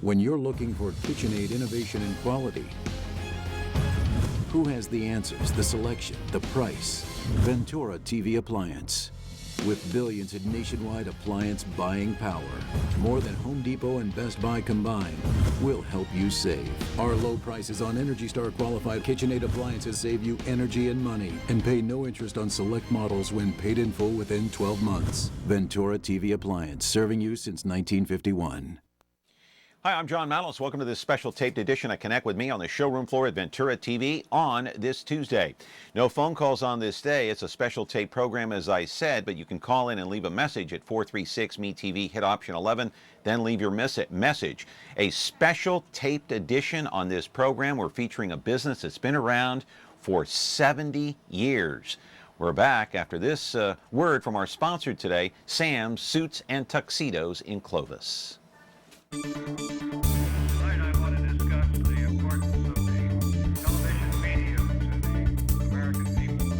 When you're looking for KitchenAid innovation and quality, who has the answers, the selection, the price? Ventura TV Appliance. With billions in nationwide appliance buying power, more than Home Depot and Best Buy combined, will help you save. Our low prices on Energy Star qualified KitchenAid appliances save you energy and money, and pay no interest on select models when paid in full within 12 months. Ventura TV Appliance, serving you since 1951. Hi, I'm John Malos. Welcome to this special taped edition of Connect with me on the showroom floor at Ventura TV on this Tuesday. No phone calls on this day. It's a special tape program, as I said, but you can call in and leave a message at 436-ME-TV, hit option 11, then leave your message. A special taped edition on this program. We're featuring a business that's been around for 70 years. We're back after this word from our sponsor today, Sam's Suits and Tuxedos in Clovis. Tonight I want to discuss the importance of the television medium to the American people.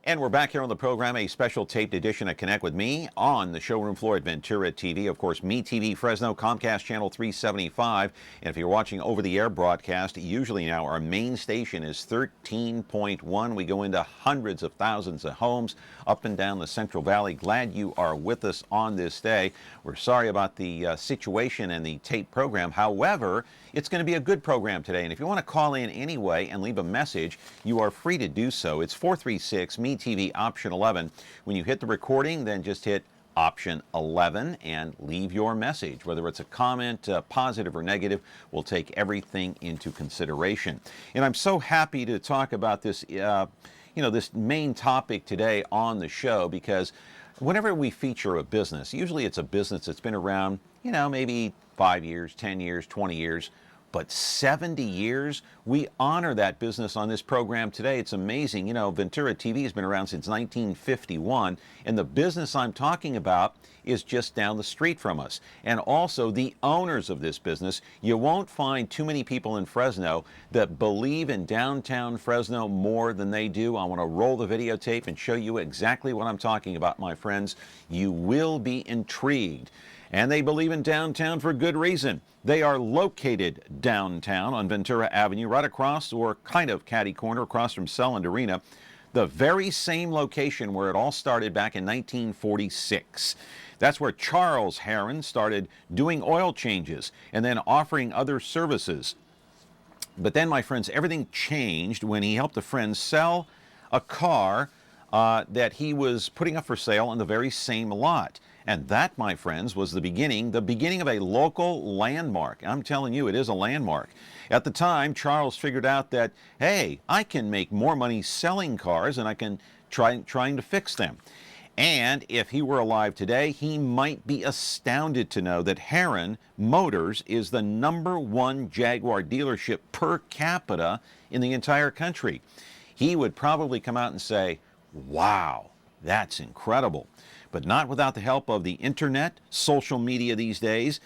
And we're back here on the program, a special taped edition of Connect with Me on the showroom floor at Ventura TV. Of course, MeTV Fresno, Comcast Channel 375. And if you're watching over-the-air broadcast, usually now our main station is 13.1. We go into hundreds of thousands of homes up and down the Central Valley. Glad you are with us on this day. We're sorry about the situation and the tape program. However, it's going to be a good program today. And if you want to call in anyway and leave a message, you are free to do so. It's 436-ME-TV, option 11. When you hit the recording, then just hit option 11 and leave your message. Whether it's a comment, positive or negative, we'll take everything into consideration. And I'm so happy to talk about this, this main topic today on the show, because whenever we feature a business, usually it's a business that's been around, maybe 5 years, 10 years, 20 years, but 70 years, we honor that business on this program today. It's amazing. Ventura TV has been around since 1951, and the business I'm talking about is just down the street from us. And also the owners of this business. You won't find too many people in Fresno that believe in downtown Fresno more than they do. I want to roll the videotape and show you exactly what I'm talking about, my friends. You will be intrigued. And they believe in downtown for good reason. They are located downtown on Ventura Avenue, right across, or kind of catty corner, across from Selland Arena, the very same location where it all started back in 1946. That's where Charles Haron started doing oil changes and then offering other services. But then, my friends, everything changed when he helped a friend sell a car that he was putting up for sale on the very same lot. And that, my friends, was the beginning of a local landmark. I'm telling you, it is a landmark. At the time, Charles figured out that, hey, I can make more money selling cars than I can trying to fix them. And if he were alive today, he might be astounded to know that Haron Motors is the #1 Jaguar dealership per capita in the entire country. He would probably come out and say, wow, that's incredible. But not without the help of the internet, social media these days,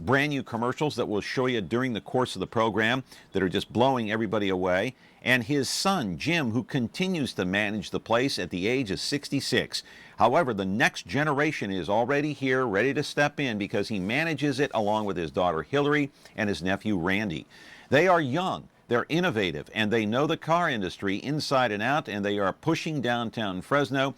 brand new commercials that we'll show you during the course of the program that are just blowing everybody away. And his son, Jim, who continues to manage the place at the age of 66. However, the next generation is already here, ready to step in, because he manages it along with his daughter, Hilary, and his nephew, Randy. They are young. They're innovative, and they know the car industry inside and out, and they are pushing downtown Fresno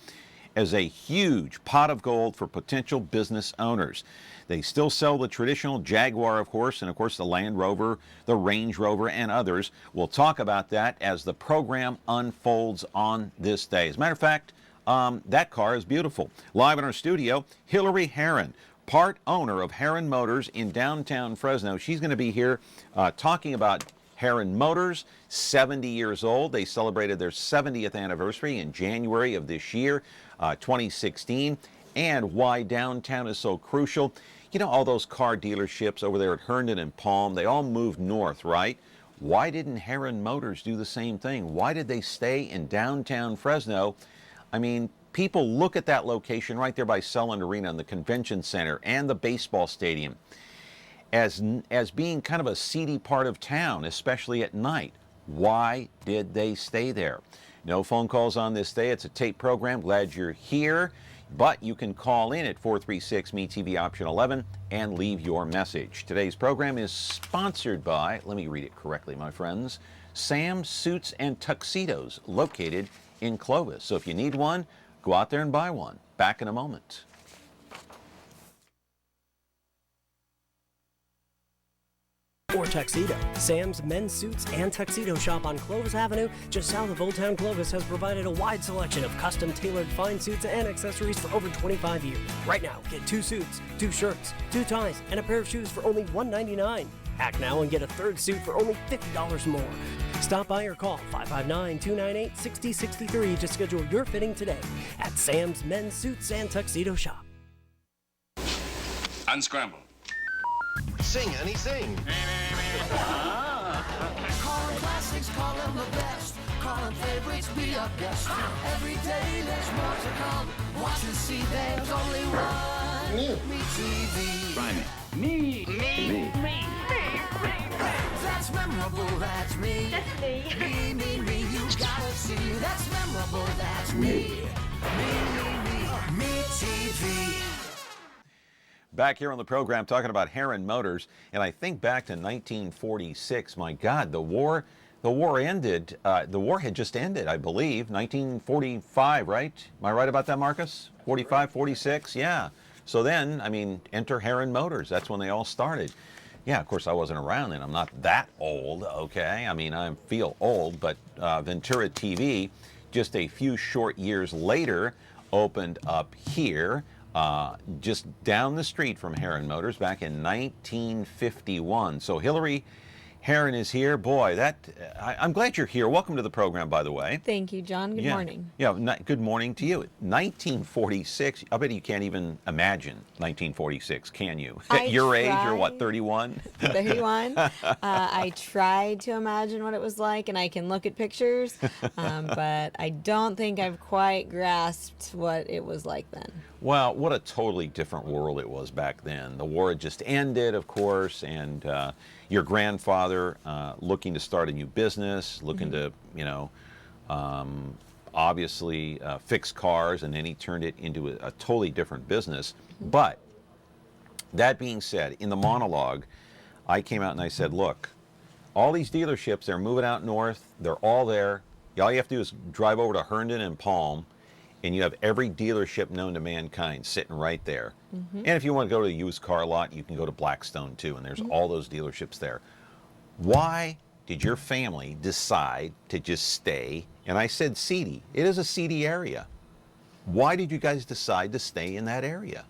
as a huge pot of gold for potential business owners. They still sell the traditional Jaguar, of course, and of course the Land Rover, the Range Rover, and others. We'll talk about that as the program unfolds on this day. As a matter of fact, that car is beautiful. Live in our studio, Hilary Haron, part owner of Haron Motors in downtown Fresno. She's going to be here talking about Haron Motors, 70 years old. They celebrated their 70th anniversary in January of this year, 2016, and why downtown is so crucial. All those car dealerships over there at Herndon and Palm, they all moved north, right? Why didn't Haron Motors do the same thing? Why did they stay in downtown Fresno? I mean, people look at that location right there by Selland Arena and the convention center and the baseball stadium as being kind of a seedy part of town, especially at night. Why did they stay there? No phone calls on this day. It's a tape program. Glad you're here. But you can call in at 436-MeTV option 11 and leave your message. Today's program is sponsored by, let me read it correctly, my friends, Sam's Suits and Tuxedos, located in Clovis. So if you need one, go out there and buy one. Back in a moment. Or tuxedo. Sam's Men's Suits and Tuxedo Shop on Clovis Avenue, just south of Old Town Clovis, has provided a wide selection of custom-tailored fine suits and accessories for over 25 years. Right now, get 2 suits, 2 shirts, 2 ties, and a pair of shoes for only $199. Act now and get a 3rd suit for only $50 more. Stop by or call 559-298-6063 to schedule your fitting today at Sam's Men's Suits and Tuxedo Shop. Unscramble. Sing, honey, sing. Call them classics, call them the best. Call them favorites, be our guest. Every day there's more to come. Watch and see, there's only one. Me TV. Try me. Me. That's memorable, that's me. That's me. Me. You gotta see. That's memorable, that's me. Me TV. Back here on the program talking about Haron Motors, and I think back to 1946. My God, the war ended. The war had just ended, I believe, 1945, right? Am I right about that, Marcus? 45, 46, yeah. So then, I mean, enter Haron Motors. That's when they all started. Yeah, of course, I wasn't around then. I'm not that old, okay? I mean, I feel old, but Ventura TV, just a few short years later, opened up here. Just down the street from Haron Motors back in 1951. So Hilary Haron is here. Boy, I'm glad you're here. Welcome to the program, by the way. Thank you, John. Good morning. Yeah, good morning to you. 1946, I bet you can't even imagine 1946, can you? At your age, you're what, 31? 31. I tried to imagine what it was like, and I can look at pictures, but I don't think I've quite grasped what it was like then. Well, what a totally different world it was back then. The war had just ended, of course, and your grandfather looking to start a new business, looking to, obviously fix cars, and then he turned it into a totally different business. But that being said, in the monologue, I came out and I said, look, all these dealerships, they're moving out north. They're all there. All you have to do is drive over to Herndon and Palm, and you have every dealership known to mankind sitting right there. And if you want to go to a used car lot, you can go to Blackstone too, and there's all those dealerships there. Why did your family decide to just stay? And I said seedy. It is a seedy area. Why did you guys decide to stay in that area?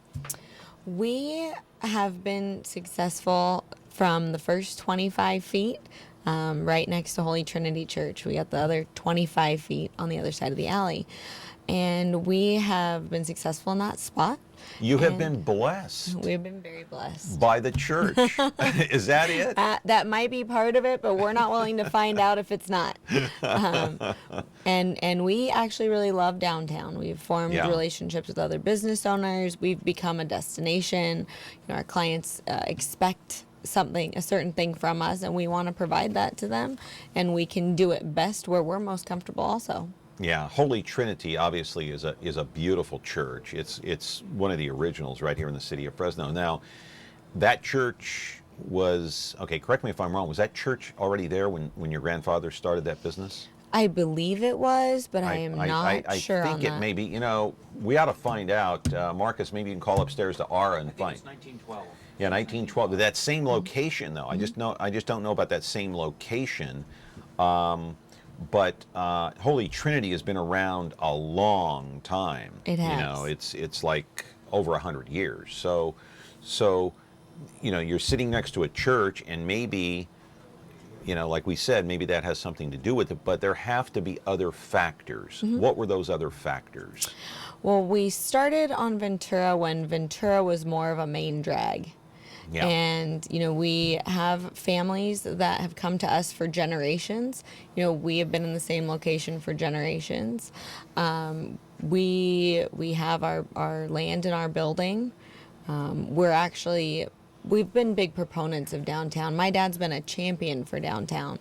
We have been successful from the first 25 feet right next to Holy Trinity Church. We got the other 25 feet on the other side of the alley. And we have been successful in that spot. You have been blessed. We've been very blessed. By the church. Is that it? That might be part of it, but we're not willing to find out if it's not. And we actually really love downtown. We've formed relationships with other business owners. We've become a destination. Our clients expect a certain thing from us, and we want to provide that to them. And we can do it best where we're most comfortable also. Yeah, Holy Trinity obviously is a beautiful church. It's one of the originals right here in the city of Fresno. Now, that church was, okay, correct me if I'm wrong, was that church already there when your grandfather started that business? I believe it was, but I am not sure on that. I think it may be. We ought to find out. Marcus, maybe you can call upstairs to Ara and find. It's 1912. Yeah, 1912. But that same location, though. I just don't know about that same location. But Holy Trinity has been around a long time. It has. It's like over 100 years. So you're sitting next to a church, and maybe, like we said, maybe that has something to do with it. But there have to be other factors. What were those other factors? Well, we started on Ventura when Ventura was more of a main drag. Yeah. And, we have families that have come to us for generations. We have been in the same location for generations. We have our land in our building. We've been big proponents of downtown. My dad's been a champion for downtown.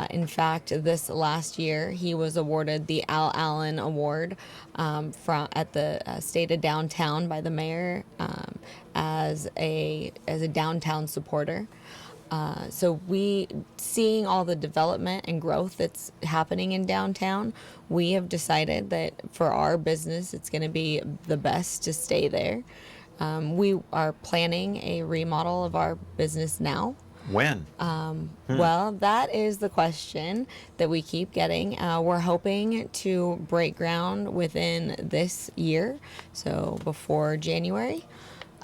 In fact, this last year, he was awarded the Al Allen Award at the state of downtown by the mayor as a downtown supporter. So seeing all the development and growth that's happening in downtown, we have decided that for our business, it's going to be the best to stay there. We are planning a remodel of our business now. When? Well, that is the question that we keep getting. We're hoping to break ground within this year, so before January.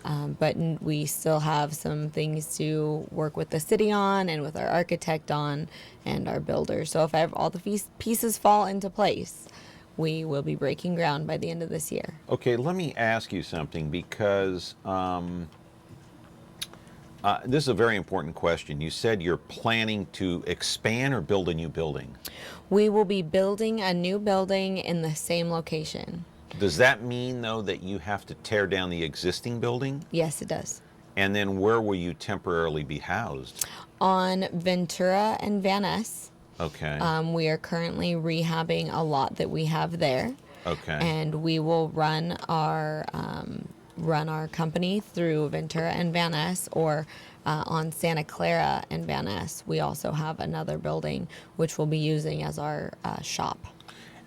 But we still have some things to work with the city on and with our architect on and our builder. So if all the pieces fall into place, we will be breaking ground by the end of this year. Okay, let me ask you something, because this is a very important question. You said you're planning to expand or build a new building. We will be building a new building in the same location. Does that mean, though, that you have to tear down the existing building? Yes, it does. And then where will you temporarily be housed? On Ventura and Van Ness. Okay. We are currently rehabbing a lot that we have there. Okay. And we will run our company through Ventura and Van Ness, or on Santa Clara and Van Ness. We also have another building which we'll be using as our shop.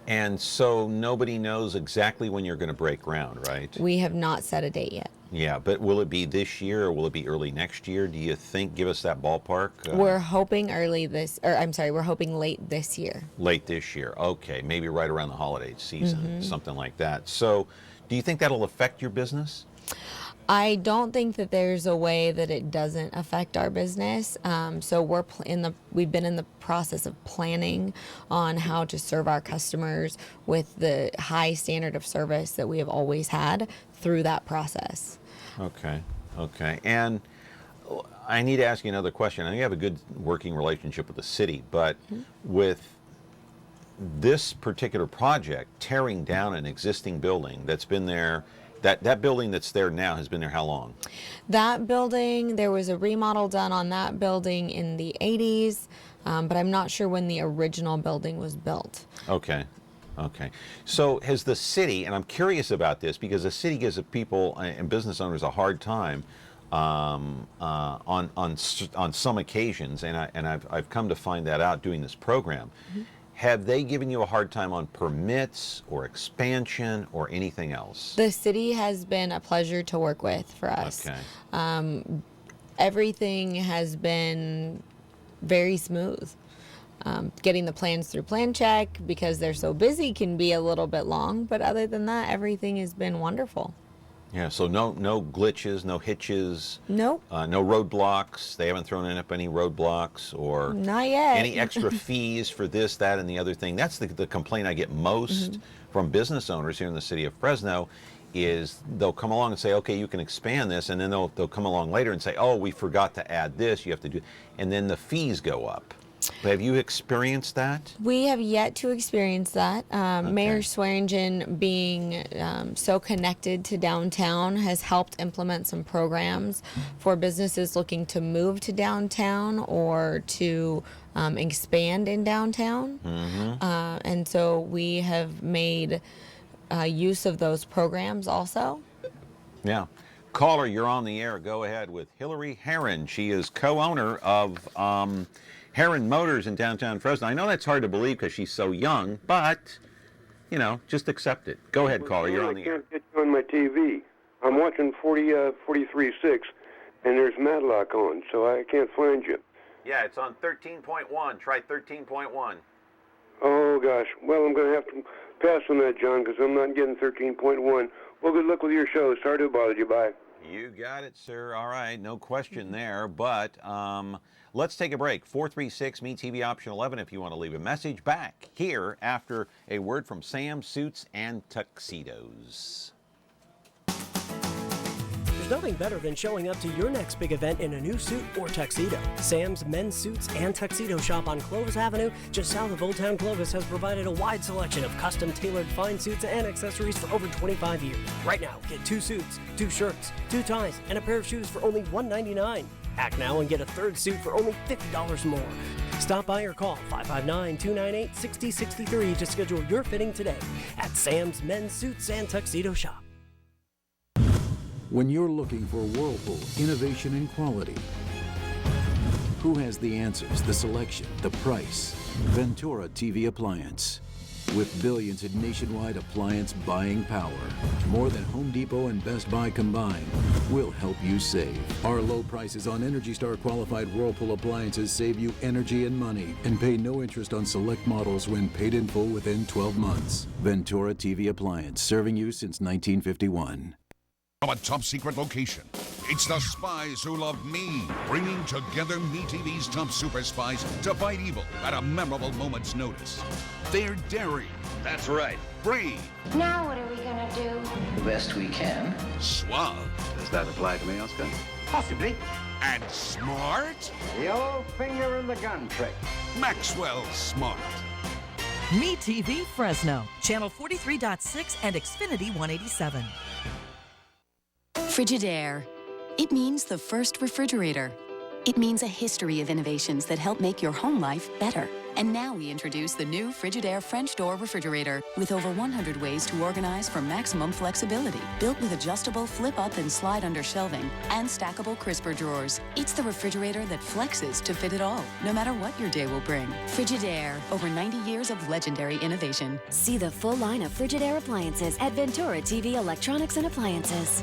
And so nobody knows exactly when you're going to break ground, right? We have not set a date yet. Yeah, but will it be this year or will it be early next year? Do you think? Give us that ballpark. We're hoping we're hoping late this year. Late this year. Okay, maybe right around the holiday season, something like that. So, do you think that'll affect your business? I don't think that there's a way that it doesn't affect our business. So we've been in the process of planning on how to serve our customers with the high standard of service that we have always had through that process. Okay. And I need to ask you another question. I know you have a good working relationship with the city, but with this particular project, tearing down an existing building that's been there, that building that's there now has been there how long? That building, there was a remodel done on that building in the 80s, but I'm not sure when the original building was built. Okay. So has the city, and I'm curious about this because the city gives the people and business owners a hard time on some occasions, and I've come to find that out doing this program. Have they given you a hard time on permits or expansion or anything else? The city has been a pleasure to work with for us. Okay. Everything has been very smooth. Getting the plans through plan check, because they're so busy, can be a little bit long, but other than that, everything has been wonderful. Yeah, so no glitches, no hitches. Nope. No roadblocks. They haven't thrown in up any roadblocks or not yet. Any extra fees for this, that, and the other thing. That's the complaint I get most from business owners here in the city of Fresno, is they'll come along and say, okay, you can expand this, and then they'll come along later and say, oh, we forgot to add this, you have to do, and then the fees go up. Have you experienced that? We have yet to experience that. Mayor Swearingen, being so connected to downtown, has helped implement some programs for businesses looking to move to downtown or to expand in downtown. And so we have made use of those programs also. Yeah. Caller, you're on the air. Go ahead with Hilary Haron. She is co-owner of Haron Motors in downtown Fresno. I know that's hard to believe because she's so young, but, just accept it. Go ahead, caller. You're on the air. I can't get you on my TV. I'm watching 43.6, and there's Matlock on, so I can't find you. Yeah, it's on 13.1. Try 13.1. Oh, gosh. Well, I'm going to have to pass on that, John, because I'm not getting 13.1. Well, good luck with your show. Sorry to bother you. Bye. You got it, sir. All right, no question there. But let's take a break. 436 MeTV option 11 if you want to leave a message. Back here after a word from Sam Suits and Tuxedos. There's nothing better than showing up to your next big event in a new suit or tuxedo. Sam's Men's Suits and Tuxedo Shop on Clovis Avenue, just south of Old Town Clovis, has provided a wide selection of custom tailored fine suits and accessories for over 25 years. Right now, get 2 suits, 2 shirts, 2 ties, and a pair of shoes for only $199. Act now and get a 3rd suit for only $50 more. Stop by or call 559-298-6063 to schedule your fitting today at Sam's Men's Suits and Tuxedo Shop. When you're looking for Whirlpool innovation and quality, who has the answers, the selection, the price? Ventura TV Appliance. With billions in nationwide appliance buying power, more than Home Depot and Best Buy combined, will help you save. Our low prices on Energy Star qualified Whirlpool appliances save you energy and money and pay no interest on select models when paid in full within 12 months. Ventura TV Appliance, serving you since 1951. From a top-secret location, it's the spies who love me, bringing together MeTV's top super spies to fight evil at a memorable moment's notice. They're daring. That's right. Brave. Now what are we gonna do? The best we can. Suave. Does that apply to me, Oscar? Possibly. And smart. The old finger in the gun trick. Maxwell Smart. MeTV Fresno, channel 43.6 and Xfinity 187. Frigidaire. It means the first refrigerator. It means a history of innovations that help make your home life better. And now we introduce the new Frigidaire French door refrigerator with over 100 ways to organize for maximum flexibility. Built with adjustable flip up and slide under shelving and stackable crisper drawers. It's the refrigerator that flexes to fit it all, no matter what your day will bring. Frigidaire, over 90 years of legendary innovation. See the full line of Frigidaire appliances at Ventura TV Electronics and Appliances.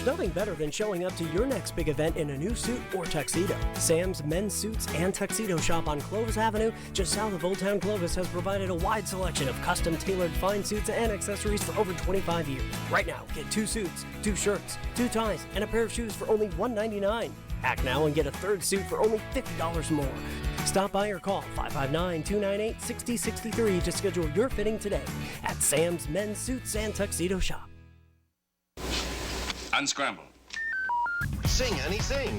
There's nothing better than showing up to your next big event in a new suit or tuxedo. Sam's Men's Suits and Tuxedo Shop on Clovis Avenue, just south of Old Town Clovis, has provided a wide selection of custom tailored fine suits and accessories for over 25 years. Right now, get 2 suits, 2 shirts, 2 ties, and a pair of shoes for only $199. Act now and get a 3rd suit for only $50 more. Stop by or call 559-298-6063 to schedule your fitting today at Sam's Men's Suits and Tuxedo Shop. Unscramble. Sing, honey, sing.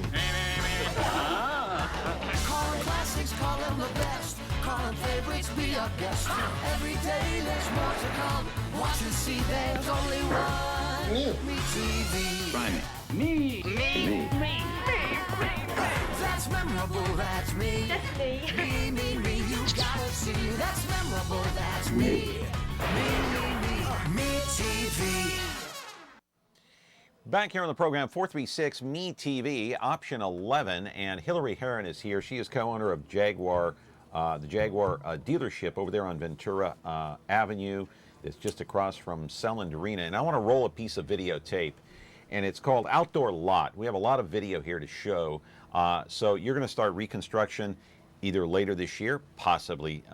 Call them classics, call them the best. Call them favorites, be a guest. Every day there's more to come. Watch and see, there's only one. MeTV. Try me. Me. That's memorable, that's me. That's me. Me, you gotta see. That's memorable, that's me. MeTV. Back here on the program, 436 MeTV, option 11, and Hilary Haron is here. She is co-owner of Jaguar, the Jaguar dealership over there on Ventura Avenue. It's just across from Selland Arena. And I want to roll a piece of videotape, and it's called Outdoor Lot. We have a lot of video here to show. So you're going to start reconstruction either later this year, possibly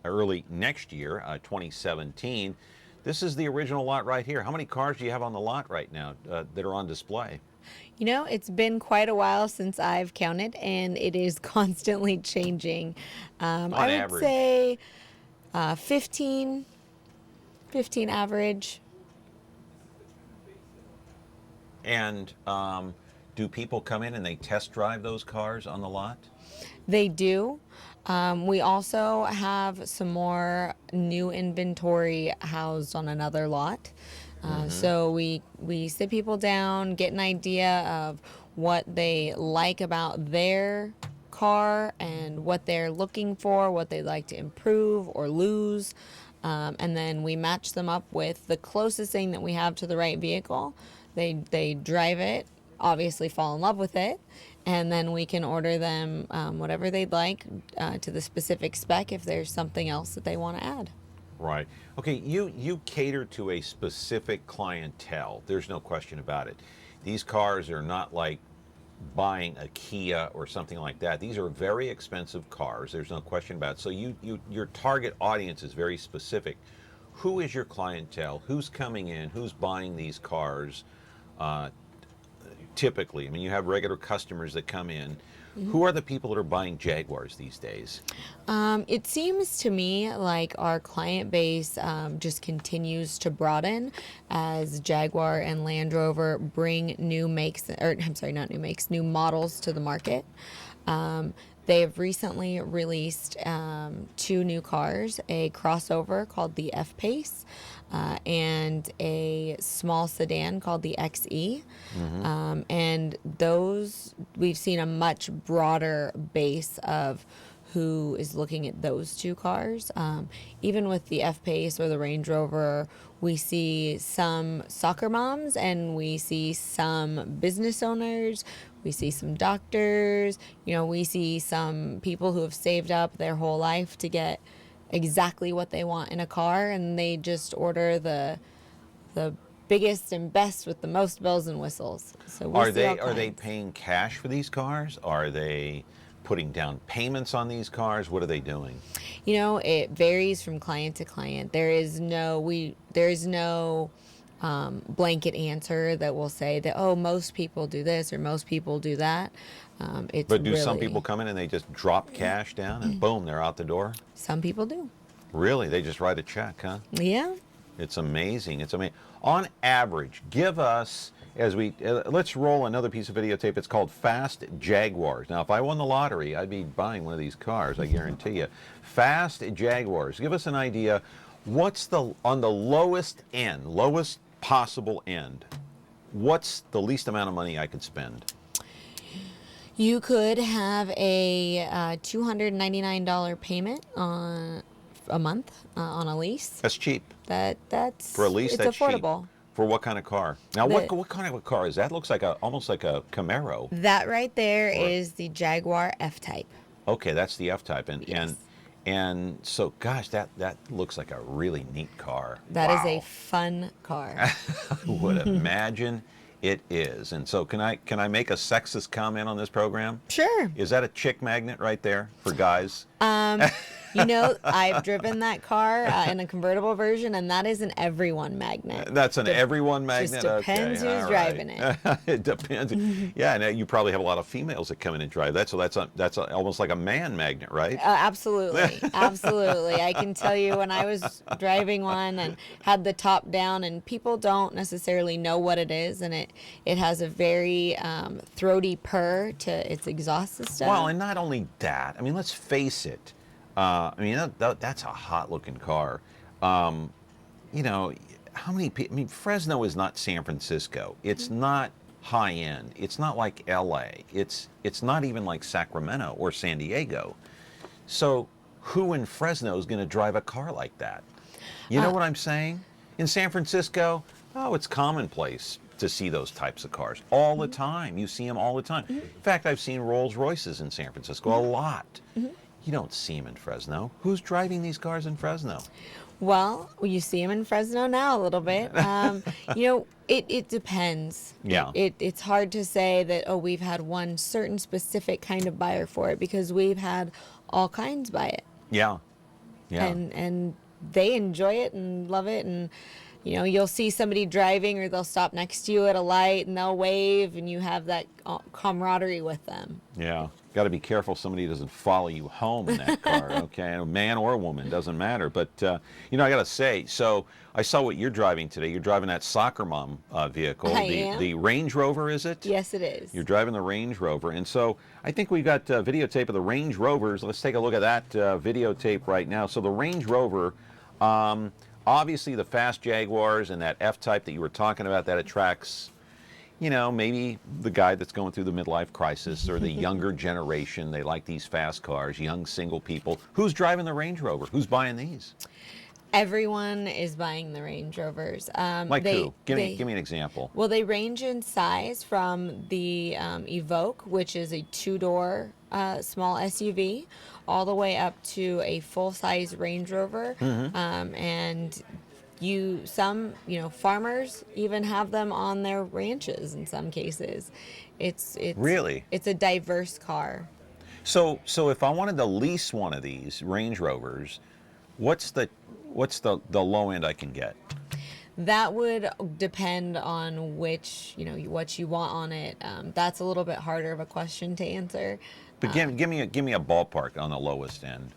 early next year, 2017. This is the original lot right here. How many cars do you have on the lot right now that are on display? You know, it's been quite a while since I've counted, and it is constantly changing. I would say 15 average. And do people come in and they test drive those cars on the lot? They do. We also have some more new inventory housed on another lot. So we sit people down, get an idea of what they like about their car and what they're looking for, what they'd like to improve or lose. And then we match them up with the closest thing that we have to the right vehicle. They drive it, obviously fall in love with it, and then we can order them whatever they'd like to the specific spec if there's something else that they want to add. Right. Okay, you cater to a specific clientele. There's no question about it. These cars are not like buying a Kia or something like that. These are very expensive cars. There's no question about it. So your target audience is very specific. Who is your clientele? Who's coming in? Who's buying these cars? Typically, I mean, you have regular customers that come in. Who are the people that are buying Jaguars these days? It seems to me like our client base just continues to broaden as Jaguar and Land Rover bring new makes, or I'm sorry, not new makes, new models to the market. They have recently released 2 new cars, a crossover called the F-Pace and a small sedan called the XE. And those, we've seen a much broader base of who is looking at those 2 cars. Even with the F-Pace or the Range Rover, we see some soccer moms and we see some business owners. We see some doctors, we see some people who have saved up their whole life to get exactly what they want in a car, and they just order the biggest and best with the most bells and whistles. So Are they paying cash for these cars? Are they putting down payments on these cars? What are they doing? It varies from client to client. There is no blanket answer that will say that, oh, most people do this or most people do that. But do some people come in and they just drop cash down and boom, they're out the door? Some people do. Really? They just write a check, huh? Yeah. It's amazing. It's amazing. On average, give us, as we, let's roll another piece of videotape. It's called Fast Jaguars. Now, if I won the lottery, I'd be buying one of these cars, I guarantee you. Fast Jaguars. Give us an idea. What's on the lowest end, lowest possible end, what's the least amount of money I could spend? You could have a $299 payment on a month on a lease. That's cheap. That's for a lease. It's that's affordable. Cheap. For what kind of car? Now, what kind of a car is that? Looks like almost like a Camaro. That right there is the Jaguar F-Type. Okay, that's the F-Type, Yes. and so, gosh, that looks like a really neat car. That is a fun car. I would imagine it is. And so, can I make a sexist comment on this program? Sure. Is that a chick magnet right there for guys? I've driven that car in a convertible version, and that is an everyone magnet. That's an everyone magnet? Just depends who's driving it. It depends. Yeah, and you probably have a lot of females that come in and drive that, so that's almost like a man magnet, right? Absolutely. Absolutely. I can tell you when I was driving one and had the top down, and people don't necessarily know what it is, and it has a very throaty purr to its exhaust system. Well, and not only that, I mean, let's face it. That's a hot-looking car. How many people? I mean, Fresno is not San Francisco. It's not high-end. It's not like L.A. It's not even like Sacramento or San Diego. So, who in Fresno is going to drive a car like that? You know what I'm saying? In San Francisco, it's commonplace to see those types of cars all the time. You see them all the time. In fact, I've seen Rolls Royces in San Francisco a lot. You don't see them in Fresno. Who's driving these cars in Fresno? Well, you see them in Fresno now a little bit. It depends. Yeah. It's hard to say that, we've had one certain specific kind of buyer for it, because we've had all kinds buy it. Yeah. Yeah. And they enjoy it and love it, and you'll see somebody driving, or they'll stop next to you at a light and they'll wave, and you have that camaraderie with them. Yeah. Got to be careful somebody doesn't follow you home in that car, okay? A man or a woman, doesn't matter. But, I got to say, so I saw what you're driving today. You're driving that soccer mom vehicle. I am. The Range Rover, is it? Yes, it is. You're driving the Range Rover. And so I think we've got videotape of the Range Rovers. Let's take a look at that videotape right now. So the Range Rover, obviously the fast Jaguars and that F-Type that you were talking about, that attracts, maybe the guy that's going through the midlife crisis or the younger generation. They like these fast cars, young single people. Who's driving the Range Rover? Who's buying these? Everyone is buying the Range Rovers. Who? Give me an example. Well, they range in size from the Evoque, which is a 2-door small SUV, all the way up to a full-size Range Rover. And some farmers even have them on their ranches in some cases. It's really, it's a diverse car. So if I wanted to lease one of these Range Rovers, what's the low end I can get? That would depend on which, what you want on it. That's a little bit harder of a question to answer. But give me a ballpark on the lowest end.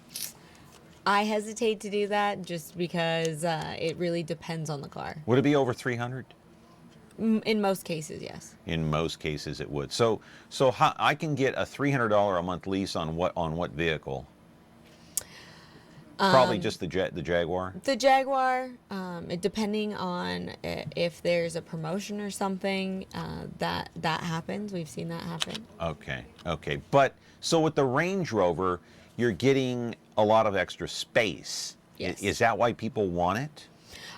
I hesitate to do that just because it really depends on the car. Would it be over 300? In most cases, yes. In most cases, it would. So how, I can get a $300 a month lease on what vehicle? Probably just the Jaguar. The Jaguar, depending on if there's a promotion or something, that happens. We've seen that happen. Okay. But so with the Range Rover, you're getting a lot of extra space. Yes. Is that why people want it?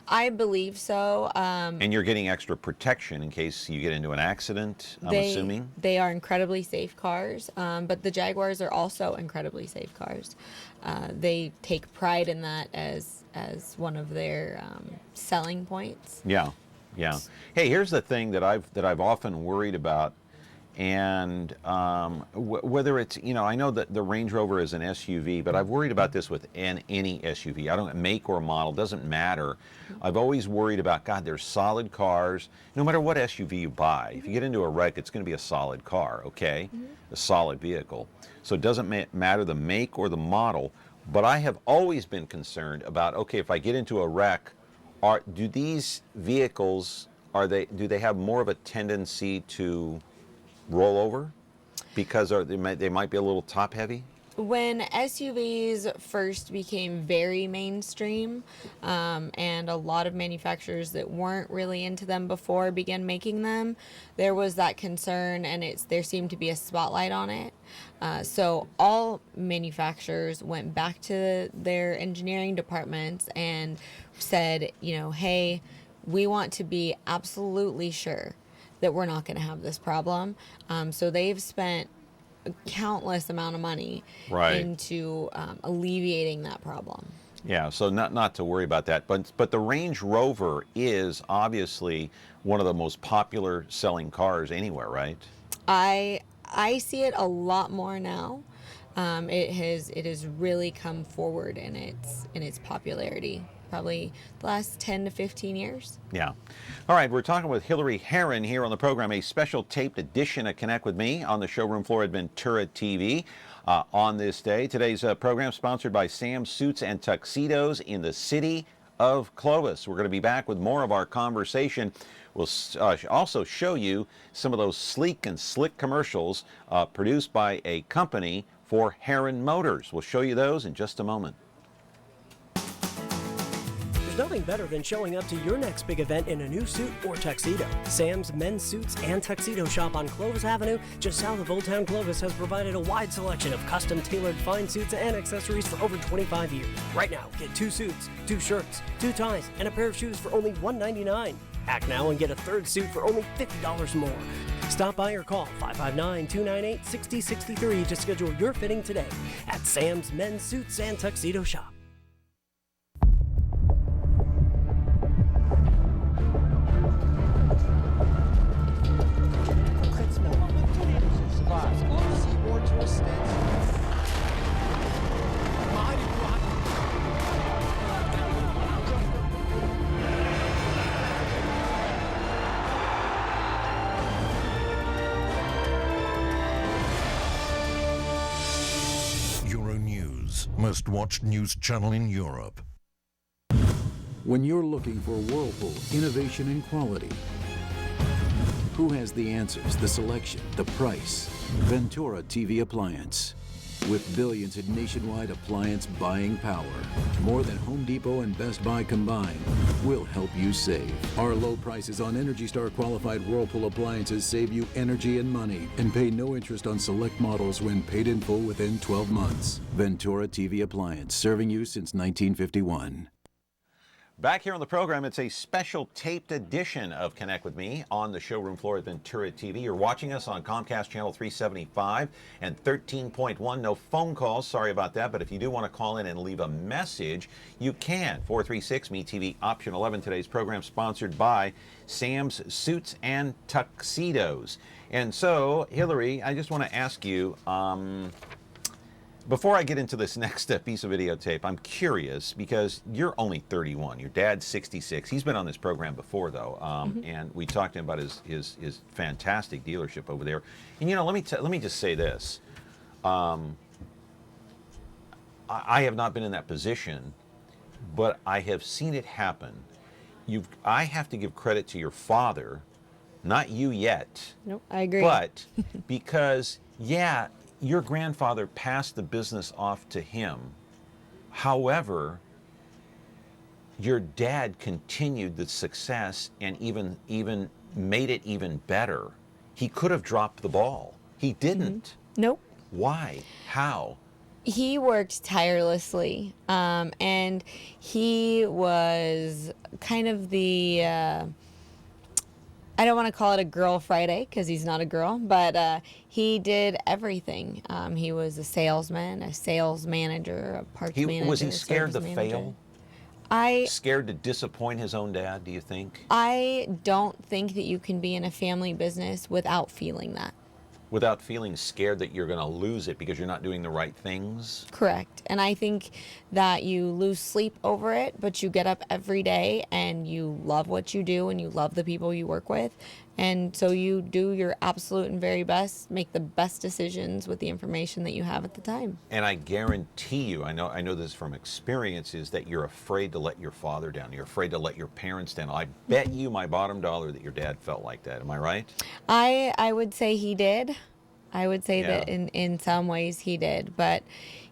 I believe so. And you're getting extra protection in case you get into an accident, I'm assuming? They are incredibly safe cars, but the Jaguars are also incredibly safe cars. They take pride in that as one of their selling points. Yeah. Hey, here's the thing that I've often worried about, and whether it's, I know that the Range Rover is an SUV, but I've worried about this with any SUV. I don't make or model, doesn't matter. I've always worried about, God, they're solid cars. No matter what SUV you buy, if you get into a wreck, it's going to be a solid car, okay? A solid vehicle. So it doesn't matter the make or the model, but I have always been concerned about, okay, if I get into a wreck, do these vehicles, do they have more of a tendency to roll over because they might be a little top heavy? When SUVs first became very mainstream, and a lot of manufacturers that weren't really into them before began making them, there was that concern, and there seemed to be a spotlight on it. So all manufacturers went back to their engineering departments and said, hey, we want to be absolutely sure that we're not going to have this problem. So they've spent a countless amount of money into alleviating that problem. Yeah, so not to worry about that. But the Range Rover is obviously one of the most popular selling cars anywhere, right? I see it a lot more now. It has really come forward in its popularity. Probably the last 10 to 15 years. Yeah. All right, we're talking with Hilary Haron here on the program, a special taped edition of Connect with Me on the showroom floor at Ventura TV on this day. Today's program sponsored by Sam's Suits and Tuxedos in the city of Clovis. We're going to be back with more of our conversation. We'll also show you some of those sleek and slick commercials produced by a company for Haron Motors. We'll show you those in just a moment. There's nothing better than showing up to your next big event in a new suit or tuxedo. Sam's Men's Suits and Tuxedo Shop on Clovis Avenue, just south of Old Town Clovis, has provided a wide selection of custom-tailored fine suits and accessories for over 25 years. Right now, get 2 suits, 2 shirts, 2 ties, and a pair of shoes for only $199. Act now and get a 3rd suit for only $50 more. Stop by or call 559-298-6063 to schedule your fitting today at Sam's Men's Suits and Tuxedo Shop. Most-watched news channel in Europe. When you're looking for Whirlpool innovation and quality, who has the answers, the selection, the price? Ventura TV Appliance. With billions in nationwide appliance buying power, more than Home Depot and Best Buy combined, we'll help you save. Our low prices on Energy Star qualified Whirlpool appliances save you energy and money, and pay no interest on select models when paid in full within 12 months. Ventura TV Appliance, serving you since 1951. Back here on the program, it's a special taped edition of Connect with Me on the showroom floor at Ventura TV. You're watching us on Comcast Channel 375 and 13.1. No phone calls, sorry about that, but if you do want to call in and leave a message, you can. 436-ME-TV, option 11. Today's program sponsored by Sam's Suits and Tuxedos. And so, Hilary, I just want to ask you, before I get into this next piece of videotape, I'm curious because you're only 31. Your dad's 66. He's been on this program before, though, and we talked to him about his fantastic dealership over there. And let me just say this: I have not been in that position, but I have seen it happen. I have to give credit to your father, not you yet. Nope, I agree. But because, yeah, your grandfather passed the business off to him. However, your dad continued the success and even made it even better. He could have dropped the ball. He didn't. Nope. Why? How? He worked tirelessly, and he was kind of the, I don't want to call it a girl Friday because he's not a girl, but he did everything. He was a salesman, a sales manager, a parts manager. Was he scared to service fail? Scared to disappoint his own dad, do you think? I don't think that you can be in a family business without feeling that. Without feeling scared that you're going to lose it because you're not doing the right things? Correct. And I think that you lose sleep over it, but you get up every day and you love what you do and you love the people you work with. And so you do your absolute and very best, make the best decisions with the information that you have at the time. And I guarantee you, I know this from experience, is that you're afraid to let your father down. You're afraid to let your parents down. I bet you my bottom dollar that your dad felt like that. Am I right? I would say he did. I would say that in some ways he did, but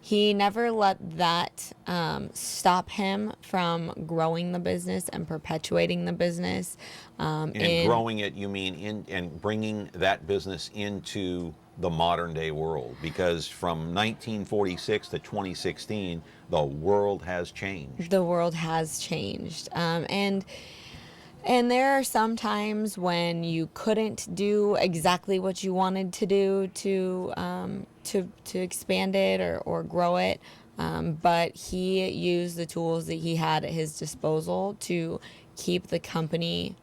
he never let that stop him from growing the business and perpetuating the business. And growing it, you mean and bringing that business into the modern day world, because from 1946 to 2016, the world has changed. The world has changed, and there are some times when you couldn't do exactly what you wanted to do to expand it or grow it, but he used the tools that he had at his disposal to keep the company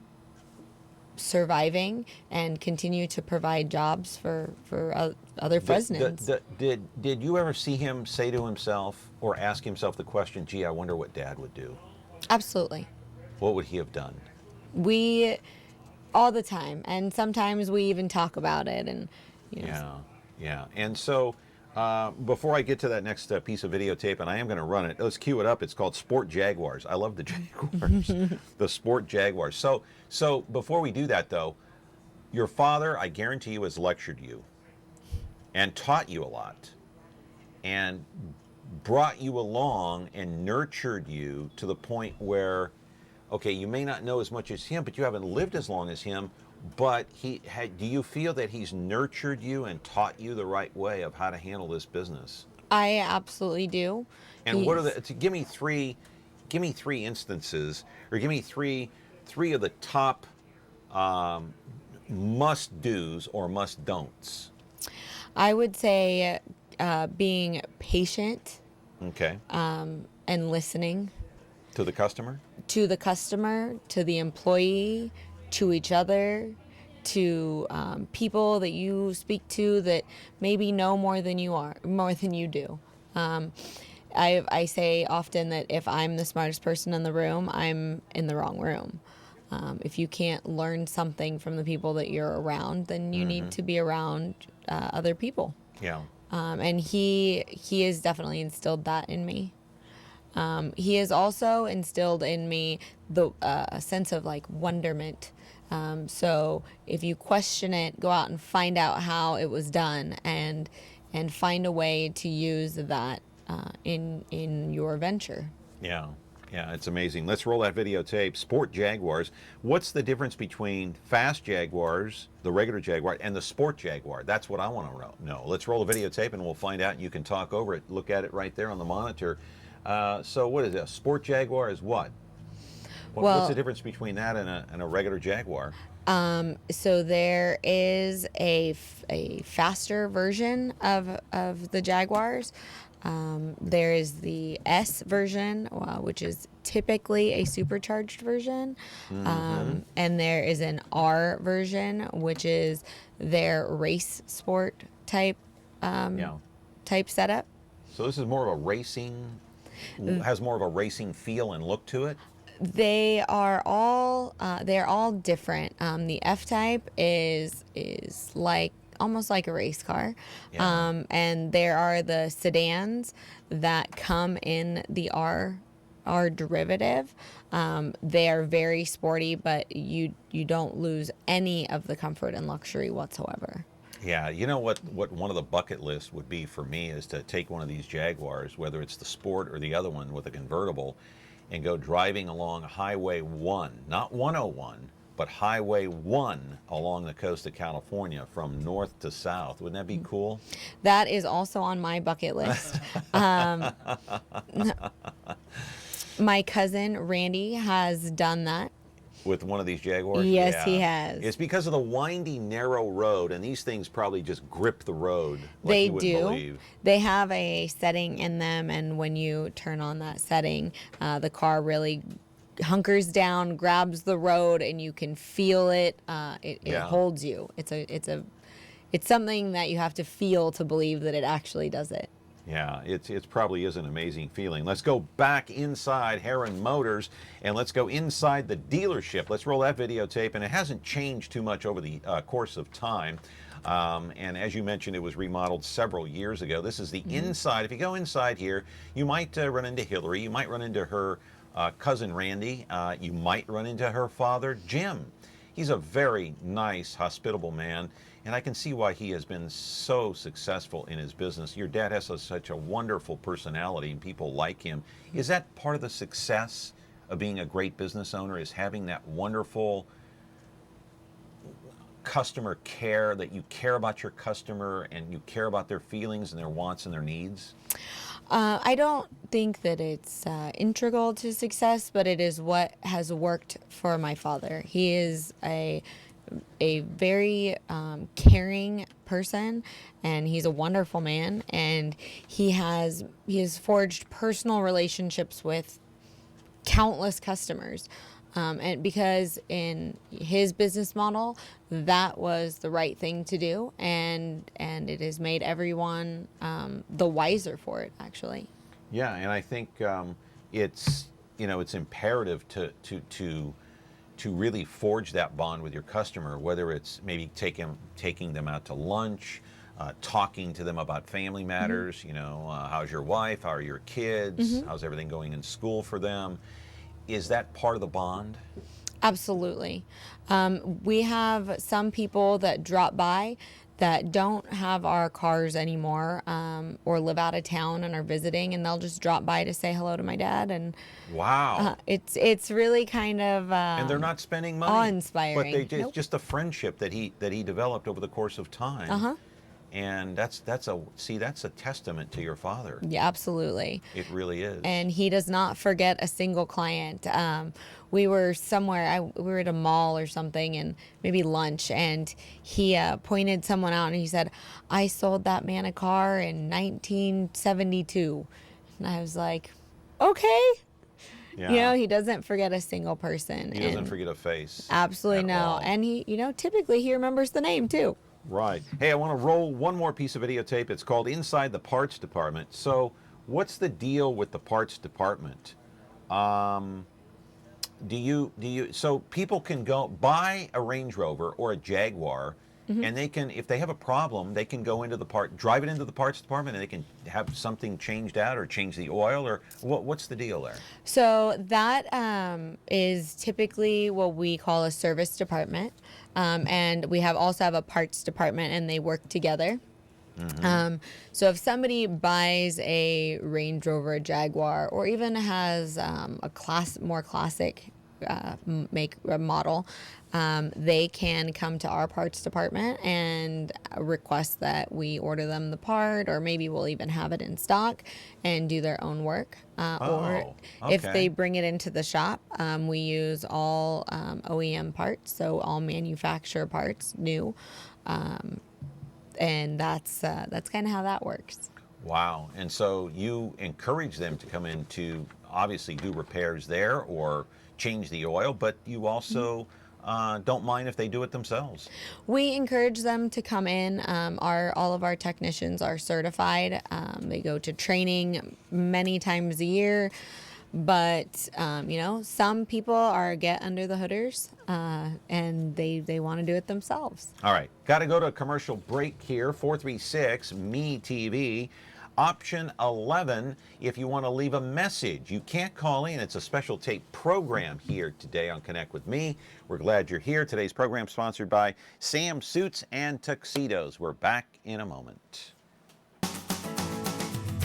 surviving and continue to provide jobs for other Fresnans. Did you ever see him say to himself or ask himself the question, gee, I wonder what Dad would do? Absolutely. What would he have done? We, all the time, and sometimes we even talk about it. And Yeah. And so before I get to that next piece of videotape, and I am going to run it, let's cue it up. It's called Sport Jaguars. I love the Jaguars. The Sport Jaguars. So before we do that, though, your father, I guarantee you, has lectured you and taught you a lot and brought you along and nurtured you to the point where, okay, you may not know as much as him, but you haven't lived as long as him, but do you feel that he's nurtured you and taught you the right way of how to handle this business? I absolutely do. And what are give me three instances, or give me three of the top must-dos or must-don'ts. I would say being patient. Okay. And listening. To the customer? To the customer, to the employee, to each other, to people that you speak to that maybe know more than you do. I say often that if I'm the smartest person in the room, I'm in the wrong room. If you can't learn something from the people that you're around, then you need to be around other people. Yeah. And he has definitely instilled that in me. He has also instilled in me a sense of like wonderment. So if you question it, go out and find out how it was done, and find a way to use that in your venture. Yeah, it's amazing. Let's roll that videotape. Sport Jaguars. What's the difference between fast Jaguars, the regular Jaguar, and the Sport Jaguar? That's what I want to know. Let's roll the videotape and we'll find out. You can talk over it. Look at it right there on the monitor. So what is it? A Sport Jaguar is what? What's the difference between that and a regular Jaguar? So there is a faster version of the Jaguars. There is the S version, which is typically a supercharged version. And there is an R version, which is their race sport type setup. So this is more of a racing, has more of a racing feel and look to it? They're all different. The F type is like almost like a race car. Yeah. And there are the sedans that come in the R derivative. They are very sporty, but you don't lose any of the comfort and luxury whatsoever. Yeah, you know what one of the bucket lists would be for me is to take one of these Jaguars, whether it's the Sport or the other one with a convertible, and go driving along Highway 1, not 101, but Highway 1 along the coast of California from north to south. Wouldn't that be cool? That is also on my bucket list. My cousin Randy has done that. With one of these Jaguars? Yes, Yeah. he has. It's because of the windy, narrow road, and these things probably just grip the road like They you wouldn't do. believe. They have a setting in them, and when you turn on that setting, the car really hunkers down, grabs the road, and you can feel it. It holds you. It's something that you have to feel to believe that it actually does it. Yeah, it probably is an amazing feeling. Let's go back inside Haron Motors, and let's go inside the dealership. Let's roll that videotape, and it hasn't changed too much over the course of time. And as you mentioned, it was remodeled several years ago. This is the inside. If you go inside here, you might run into Hilary. You might run into her cousin Randy. You might run into her father, Jim. He's a very nice, hospitable man, and I can see why he has been so successful in his business. Your dad has such a wonderful personality, and people like him. Is that part of the success of being a great business owner, is having that wonderful customer care, that you care about your customer and you care about their feelings and their wants and their needs? I don't think that it's integral to success, but it is what has worked for my father. He is a very caring person, and he's a wonderful man, and he has forged personal relationships with countless customers. And because in his business model, that was the right thing to do, and it has made everyone the wiser for it, actually. Yeah, and I think it's imperative to really forge that bond with your customer, whether it's maybe taking them out to lunch, talking to them about family matters. How's your wife? How are your kids? How's everything going in school for them? Is that part of the bond? Absolutely. We have some people that drop by that don't have our cars anymore, or live out of town and are visiting, and they'll just drop by to say hello to my dad. And wow, it's really kind of and they're not spending money, awe-inspiring. But it's just a friendship that he developed over the course of time. And that's a testament to your father. Yeah, absolutely. It really is. And he does not forget a single client. We were somewhere, we were at a mall or something, and maybe lunch, and he pointed someone out, and he said, "I sold that man a car in 1972. And I was like, okay. Yeah. He doesn't forget a single person. He doesn't forget a face. Absolutely no. All. And he, typically he remembers the name too. Right. Hey, I want to roll one more piece of videotape. It's called Inside the Parts Department. So what's the deal with the parts department? So people can go buy a Range Rover or a Jaguar, and they can, if they have a problem, they can go drive it into the parts department, and they can have something changed out or change the oil, or what's the deal there? So that is typically what we call a service department. And we also have a parts department, and they work together. So if somebody buys a Range Rover, a Jaguar, or even has a more classic model, they can come to our parts department and request that we order them the part, or maybe we'll even have it in stock and do their own work. Or if they bring it into the shop, we use all OEM parts, so all manufacturer parts, new. And that's kind of how that works. Wow. And so you encourage them to come in to obviously do repairs there or change the oil, but you also don't mind if they do it themselves. We encourage them to come in. All of our technicians are certified. They go to training many times a year. But some people are get under the hooders, and they want to do it themselves. All right, got to go to a commercial break here. 436 Me TV. Option 11, if you want to leave a message. You can't call in. It's a special tape program here today on Connect with Me. We're glad you're here. Today's program sponsored by Sam Suits and Tuxedos. We're back in a moment.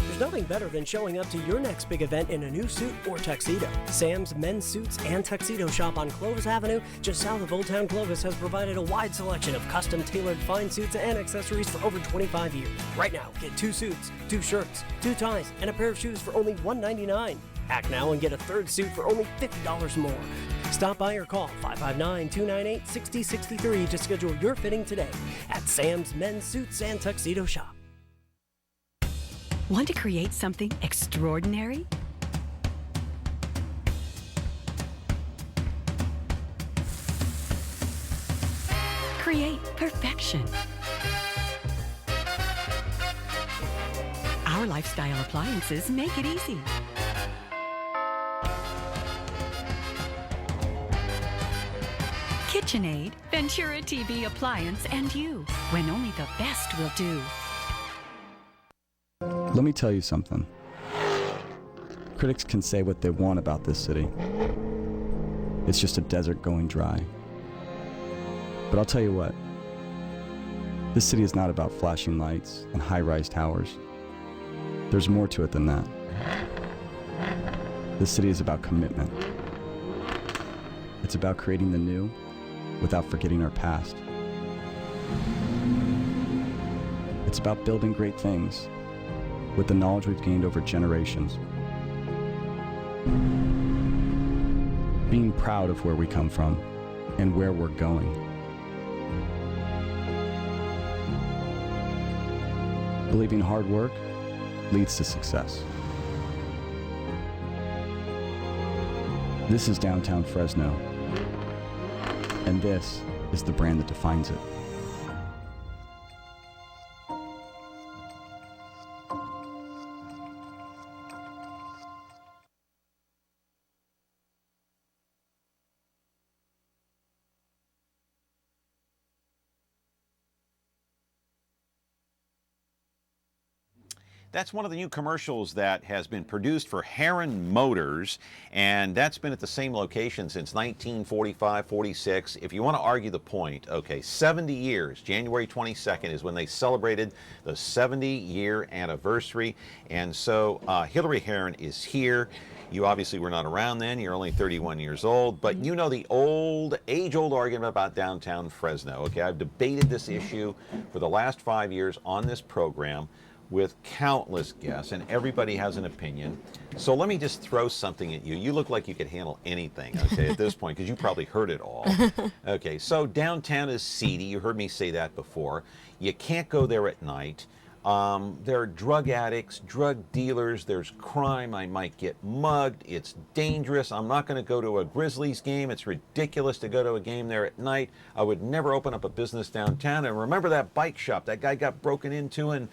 There's nothing better than showing up to your next big event in a new suit or tuxedo. Sam's Men's Suits and Tuxedo Shop on Clovis Avenue, just south of Old Town Clovis, has provided a wide selection of custom-tailored fine suits and accessories for over 25 years. Right now, get 2 suits, 2 shirts, 2 ties, and a pair of shoes for only $199. Act now and get a 3rd suit for only $50 more. Stop by or call 559-298-6063 to schedule your fitting today at Sam's Men's Suits and Tuxedo Shop. Want to create something extraordinary? Create perfection. Our lifestyle appliances make it easy. KitchenAid, Ventura TV appliance, and you, when only the best will do. Let me tell you something. Critics can say what they want about this city. It's just a desert going dry. But I'll tell you what. This city is not about flashing lights and high-rise towers. There's more to it than that. This city is about commitment. It's about creating the new without forgetting our past. It's about building great things with the knowledge we've gained over generations. Being proud of where we come from and where we're going. Believing hard work leads to success. This is downtown Fresno, and this is the brand that defines it. That's one of the new commercials that has been produced for Haron Motors, and that's been at the same location since 1945-46. If you want to argue the point, okay, 70 years, January 22nd is when they celebrated the 70-year anniversary, and so Hilary Haron is here. You obviously were not around then, you're only 31 years old, but you know the age-old argument about downtown Fresno, okay? I've debated this issue for the last 5 years on this program with countless guests, and everybody has an opinion. So let me just throw something at you. You look like you could handle anything, okay, at this point, because you probably heard it all. Okay, so downtown is seedy. You heard me say that before. You can't go there at night. There are drug addicts, drug dealers, there's crime. I might get mugged. It's dangerous. I'm not going to go to a Grizzlies game. It's ridiculous to go to a game there at night. I would never open up a business downtown. And remember that bike shop that guy got broken into, and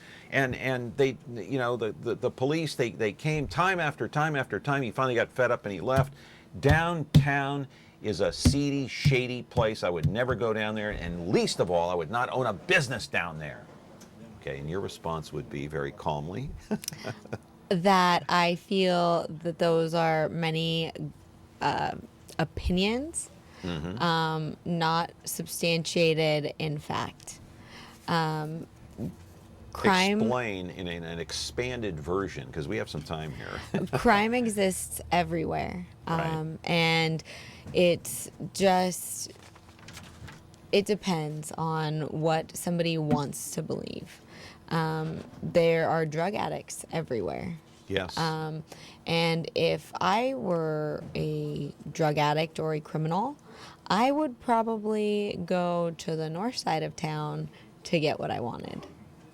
they, you know, the police, they came time after time after time. He finally got fed up and he left. Downtown is a seedy, shady place. I would never go down there, and least of all, I would not own a business down there. Okay, and your response would be very calmly? That I feel that those are many opinions, not substantiated in fact. Crime. Explain in an expanded version, because we have some time here. Crime exists everywhere, right. And it's just, it depends on what somebody wants to believe. There are drug addicts everywhere. Yes. And if I were a drug addict or a criminal, I would probably go to the north side of town to get what I wanted.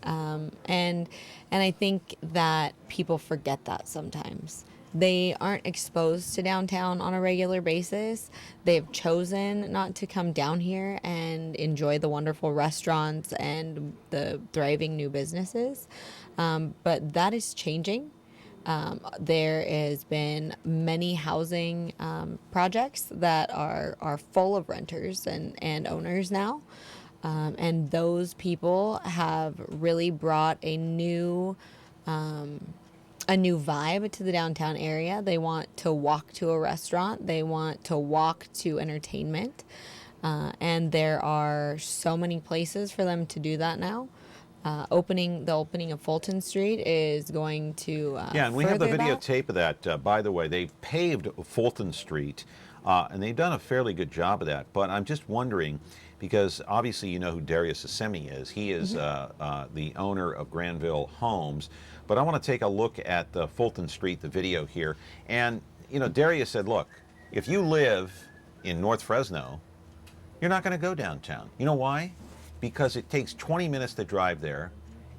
And I think that people forget that sometimes. They aren't exposed to downtown on a regular basis. They've chosen not to come down here and enjoy the wonderful restaurants and the thriving new businesses. But that is changing. There has been many housing projects that are full of renters and owners now. And those people have really brought a new vibe to the downtown area. They want to walk to a restaurant. They want to walk to entertainment. And there are so many places for them to do that now. The opening of Fulton Street is going to yeah, and we have the further that. videotape of that. By the way, they've paved Fulton Street, and they've done a fairly good job of that. But I'm just wondering, because obviously you know who Darius Assemi is. He is the owner of Granville Homes. But I want to take a look at the Fulton Street, the video here. And, you know, Darius said, look, if you live in North Fresno, you're not going to go downtown. You know why? Because it takes 20 minutes to drive there.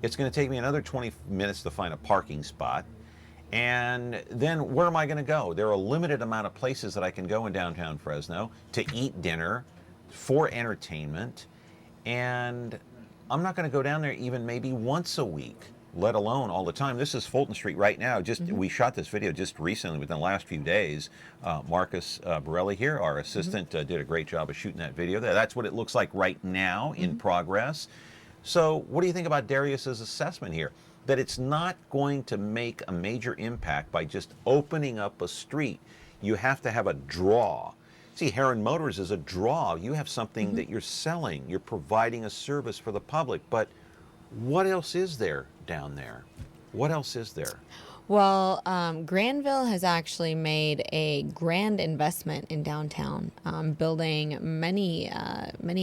It's going to take me another 20 minutes to find a parking spot. And then where am I going to go? There are a limited amount of places that I can go in downtown Fresno to eat dinner, for entertainment. And I'm not going to go down there even maybe once a week, let alone all the time. This is Fulton Street right now. We shot this video just recently, within the last few days. Marcus Borelli here, our assistant, did a great job of shooting that video there. That's what it looks like right now in progress. So what do you think about Darius's assessment here? That it's not going to make a major impact by just opening up a street. You have to have a draw. See, Haron Motors is a draw. You have something that you're selling. You're providing a service for the public. But what else is there down there? What else is there? Well, Granville has actually made a grand investment in downtown, building many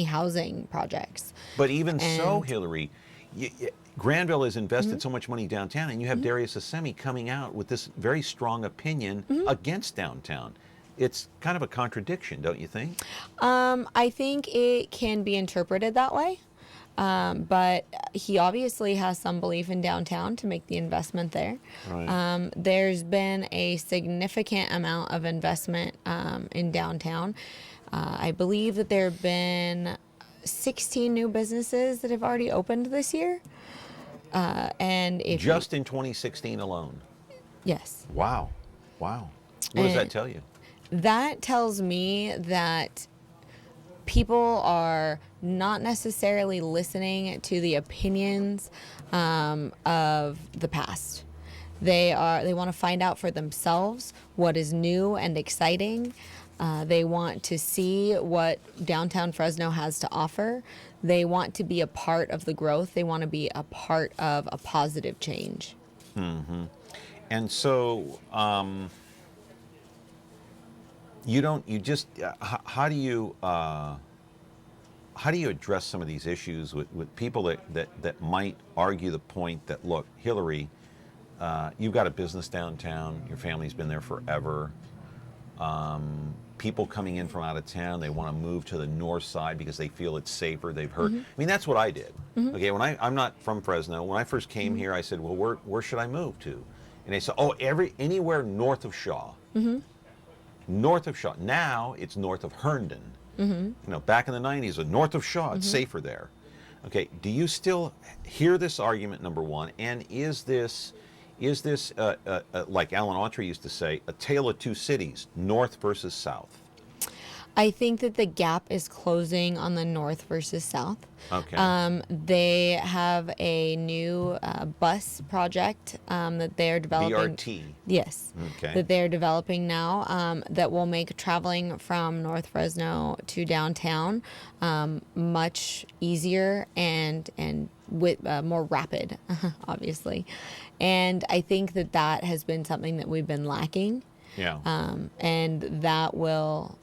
housing projects. But even so, Hilary, Granville has invested so much money downtown, and you have Darius Assemi coming out with this very strong opinion against downtown. It's kind of a contradiction, don't you think? I think it can be interpreted that way. But he obviously has some belief in downtown to make the investment there. Right. There's been a significant amount of investment in downtown. I believe that there have been 16 new businesses that have already opened this year. And if just in 2016 alone? Yes. Wow. Wow. What does that tell you? That tells me that people are not necessarily listening to the opinions of the past. They want to find out for themselves what is new and exciting. They want to see what downtown Fresno has to offer. They want to be a part of the growth. They want to be a part of a positive change. And so how do you address some of these issues with people that might argue the point that, look, Hilary, you've got a business downtown, your family's been there forever. People coming in from out of town, they want to move to the north side because they feel it's safer. They've heard. I mean, that's what I did. Okay, when I'm not from Fresno. When I first came here, I said, well, where should I move to? And they said, oh, anywhere north of Shaw. North of Shaw. Now it's north of Herndon. You know, back in the 90s, it was north of Shaw. It's safer there. Okay, do you still hear this argument, number one? And is this like Alan Autry used to say, a tale of two cities, north versus south? I think that the gap is closing on the north versus south. Okay. They have a new bus project that they're developing. BRT. Yes. Okay. That they're developing now that will make traveling from North Fresno to downtown much easier and with more rapid, obviously. And I think that has been something that we've been lacking. Yeah. And that will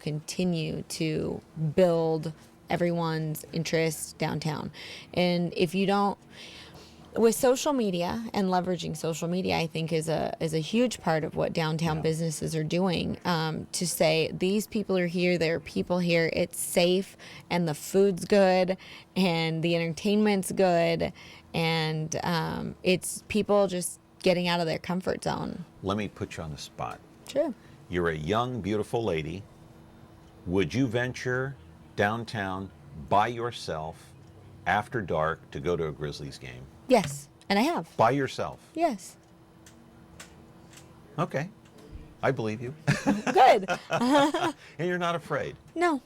continue to build everyone's interest downtown. And if you don't, with social media and leveraging social media, I think is a huge part of what downtown businesses are doing, to say these people are here, there are people here, it's safe, and the food's good, and the entertainment's good, and it's people just getting out of their comfort zone. Let me put you on the spot. Sure. You're a young, beautiful lady. Would you venture downtown by yourself after dark to go to a Grizzlies game? Yes, and I have. By yourself? Yes. Okay. I believe you. Good. And you're not afraid? No.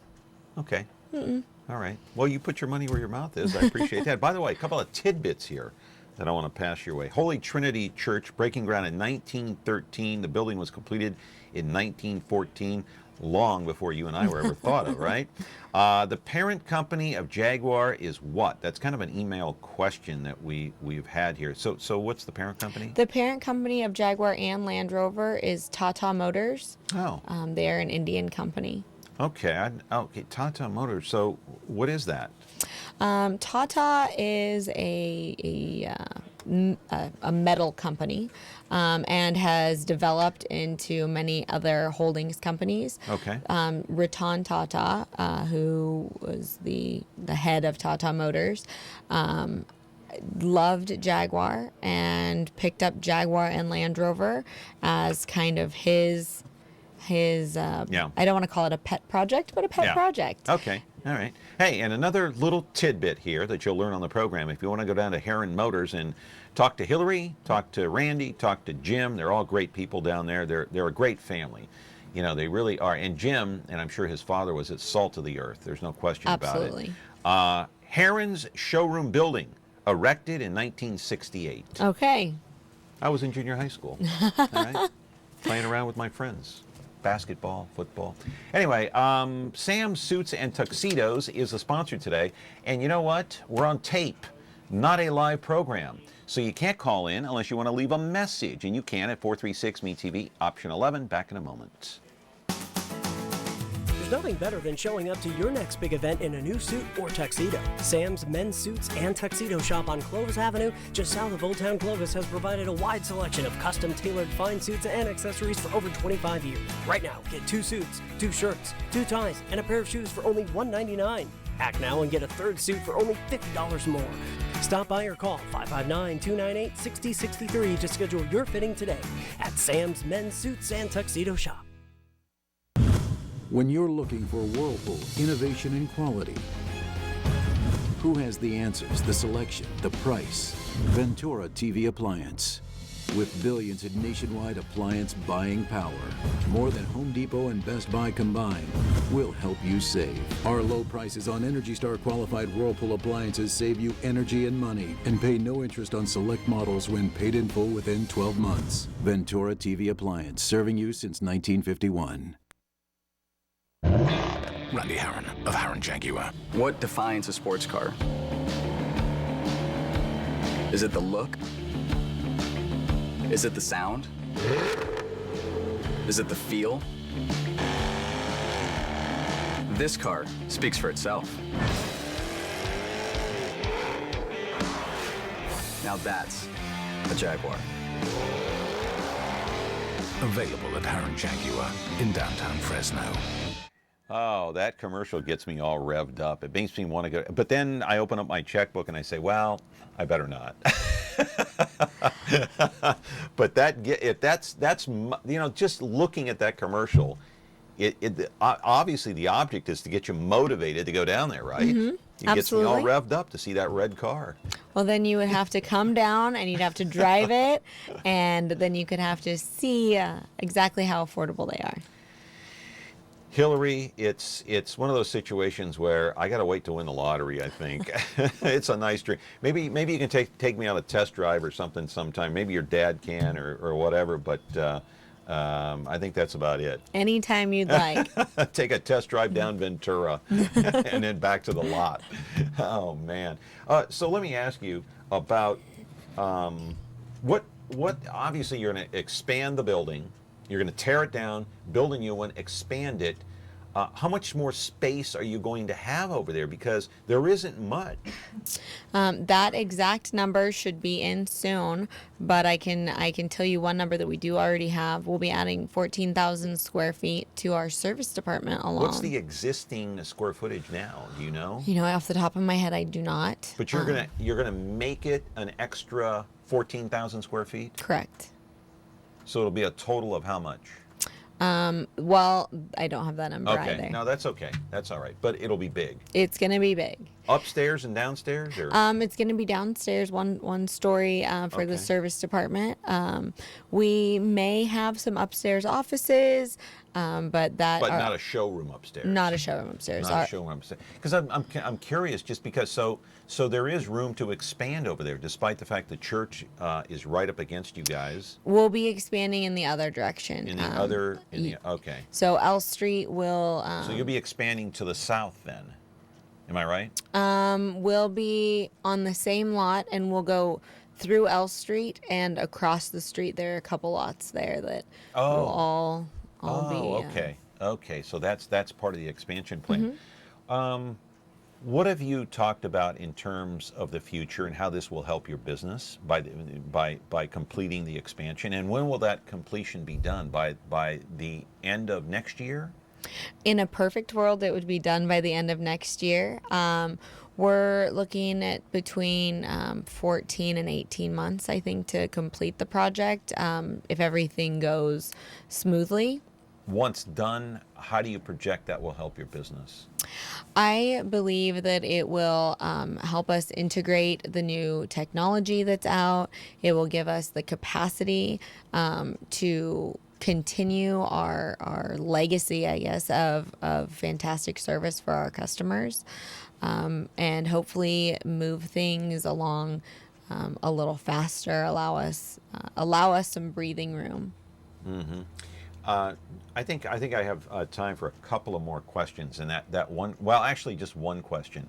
Okay. Mm-mm. All right. Well, you put your money where your mouth is. I appreciate that. By the way, a couple of tidbits here that I want to pass your way. Holy Trinity Church, breaking ground in 1913. The building was completed in 1914, long before you and I were ever thought of, right? The parent company of Jaguar is what? That's kind of an email question that we've had here. So what's the parent company? The parent company of Jaguar and Land Rover is Tata Motors. Oh. They are an Indian company. Okay. Okay. Tata Motors. So what is that? Tata is a metal company and has developed into many other holdings companies. Okay. Ratan Tata, who was the head of Tata Motors, loved Jaguar and picked up Jaguar and Land Rover as kind of his I don't want to call it a pet project, but a pet project. Okay. All right. Hey, and another little tidbit here that you'll learn on the program. If you want to go down to Haron Motors and talk to Hilary, talk to Randy, talk to Jim, they're all great people down there. They're a great family. You know, they really are. And Jim, and I'm sure his father was at salt of the earth. There's no question about it. Absolutely. Haron's showroom building, erected in 1968. Okay. I was in junior high school. All right. Playing around with my friends. Basketball, football. Anyway, Sam's Suits and Tuxedos is the sponsor today. And you know what? We're on tape, not a live program. So you can't call in unless you want to leave a message. And you can at 436-MeTV, option 11. Back in a moment. There's nothing better than showing up to your next big event in a new suit or tuxedo. Sam's Men's Suits and Tuxedo Shop on Clovis Avenue, just south of Old Town Clovis, has provided a wide selection of custom tailored fine suits and accessories for over 25 years. Right now, get 2 suits, 2 shirts, 2 ties, and a pair of shoes for only $199. Act now and get a third suit for only $50 more. Stop by or call 559-298-6063 to schedule your fitting today at Sam's Men's Suits and Tuxedo Shop. When you're looking for Whirlpool innovation and quality, who has the answers, the selection, the price? Ventura TV Appliance. With billions in nationwide appliance buying power, more than Home Depot and Best Buy combined, we'll help you save. Our low prices on Energy Star qualified Whirlpool appliances save you energy and money, and pay no interest on select models when paid in full within 12 months. Ventura TV Appliance, serving you since 1951. Randy Haron of Haron Jaguar. What defines a sports car? Is it the look? Is it the sound? Is it the feel? This car speaks for itself. Now that's a Jaguar. Available at Haron Jaguar in downtown Fresno. Oh, that commercial gets me all revved up. It makes me want to go. But then I open up my checkbook and I say, well, I better not. But that's you know, just looking at that commercial, obviously the object is to get you motivated to go down there, right? Mm-hmm. It gets me all revved up to see that red car. Well, then you would have to come down and you'd have to drive it, and then you could have to see exactly how affordable they are. Hilary, it's one of those situations where I got to wait to win the lottery, I think. It's a nice dream. Maybe you can take me on a test drive or something sometime. Maybe your dad can or whatever, but I think that's about it. Anytime you'd like. Take a test drive down Ventura and then back to the lot. Oh, man. So let me ask you about what obviously you're going to expand the building. You're going to tear it down, build a new one, expand it. How much more space are you going to have over there? Because there isn't much. That exact number should be in soon, but I can tell you one number that we do already have. We'll be adding 14,000 square feet to our service department alone. What's the existing square footage now? Do you know? You know, off the top of my head, I do not. But you're gonna make it an extra 14,000 square feet? Correct. So it'll be a total of how much? Well, I don't have that number Okay, either. no, that's okay. That's all right. But it'll be big. It's going to be big. Upstairs and downstairs? Or? It's going to be downstairs, one story for the service department. We may have some upstairs offices, but not a showroom upstairs. Not a showroom upstairs. Not a showroom upstairs. Because I'm curious, just because so there is room to expand over there, despite the fact the church is right up against you guys. We'll be expanding in the other direction. Okay. So L Street will. So you'll be expanding to the south then. Am I right? We'll be on the same lot, and we'll go through L Street and across the street. There are a couple lots there that will all be. Okay. Okay. So that's part of the expansion plan. Mm-hmm. What have you talked about in terms of the future and how this will help your business by completing the expansion? And when will that completion be done? By the end of next year? In a perfect world, it would be done by the end of next year. We're looking at between 14 and 18 months, I think, to complete the project, if everything goes smoothly. Once done, how do you project that will help your business? I believe that it will help us integrate the new technology that's out. It will give us the capacity to continue our legacy, I guess, of fantastic service for our customers, and hopefully move things along a little faster, allow us some breathing room. Mm-hmm. I think I have time for a couple of more questions, and that one, well, actually just one question.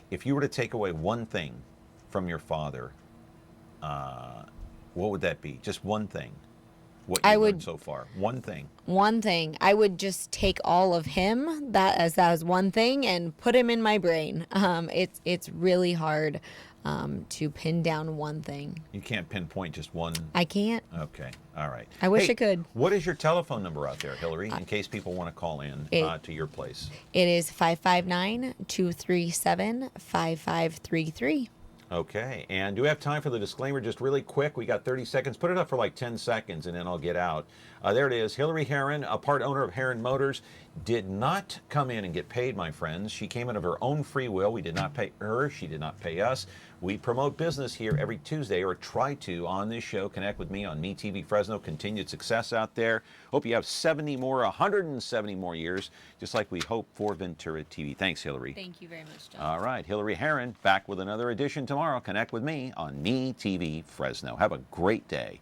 If you were to take away one thing from your father, what would that be? Just one thing. What you learned so far. One thing. One thing. I would just take all of him, that as one thing, and put him in my brain. It's really hard to pin down one thing. You can't pinpoint just one? I can't. Okay. All right. I wish I could. What is your telephone number out there, Hilary, in case people want to call in to your place? It is 559-237-5533. Okay, and do we have time for the disclaimer just really quick? We got 30 seconds. Put it up for like 10 seconds and then I'll get out. There it is. Hilary Haron, a part owner of Haron Motors, did not come in and get paid, my friends. She came in of her own free will. We did not pay her. She did not pay us. We promote business here every Tuesday, or try to, on this show. Connect with me on MeTV Fresno. Continued success out there. Hope you have 170 more years, just like we hope for Ventura TV. Thanks, Hilary. Thank you very much, John. All right, Hilary Haron, back with another edition tomorrow. Connect with me on MeTV Fresno. Have a great day.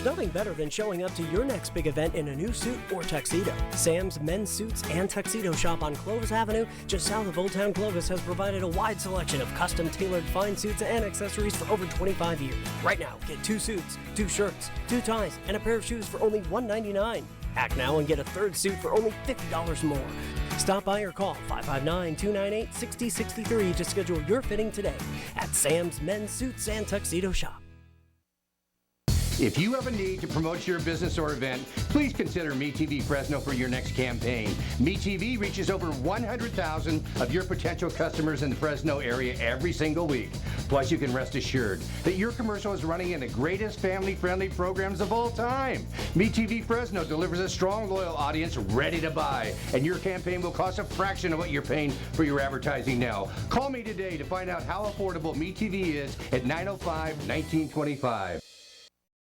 Nothing better than showing up to your next big event in a new suit or tuxedo. Sam's Men's Suits and Tuxedo Shop on Clovis Avenue, just south of Old Town Clovis, has provided a wide selection of custom tailored fine suits and accessories for over 25 years. Right now, get 2 suits, 2 shirts, 2 ties, and a pair of shoes for only $199. Act now and get a third suit for only $50 more. Stop by or call 559-298-6063 to schedule your fitting today at Sam's Men's Suits and Tuxedo Shop. If you have a need to promote your business or event, please consider MeTV Fresno for your next campaign. MeTV reaches over 100,000 of your potential customers in the Fresno area every single week. Plus, you can rest assured that your commercial is running in the greatest family-friendly programs of all time. MeTV Fresno delivers a strong, loyal audience ready to buy, and your campaign will cost a fraction of what you're paying for your advertising now. Call me today to find out how affordable MeTV is at 905-1925.